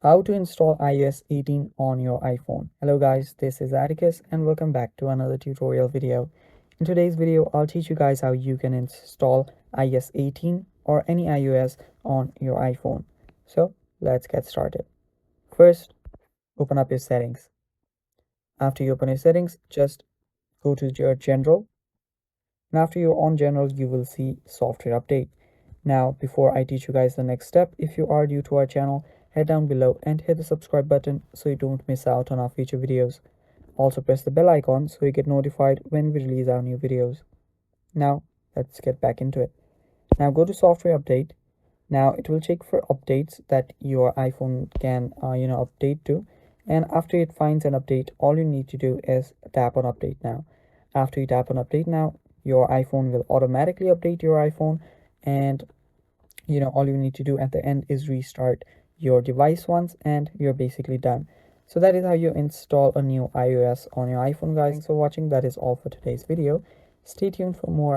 How to install iOS 18 on your iPhone. Hello guys, this is Atticus and welcome back to another tutorial video. In today's video, I'll teach you guys how you can install iOS 18 or any iOS on your iPhone. So let's get started. First, open up your settings. After you open your settings, just go to your general. And after you're on general, you will see software update. Now, before I teach you guys the next step, if you are new to our channel, head down below and hit the subscribe button so you don't miss out on our future videos. Also press the bell icon so you get notified when we release our new videos. Now, let's get back into it. Now go to software update. Now it will check for updates that your iPhone can update to, and after it finds an update, all you need to do is tap on update now. After you tap on update now, your iPhone will automatically update your iPhone, and all you need to do at the end is restart your device once and you're basically done. So that is how you install a new iOS on your iPhone, guys. Thanks for watching. That is all for today's video. Stay tuned for more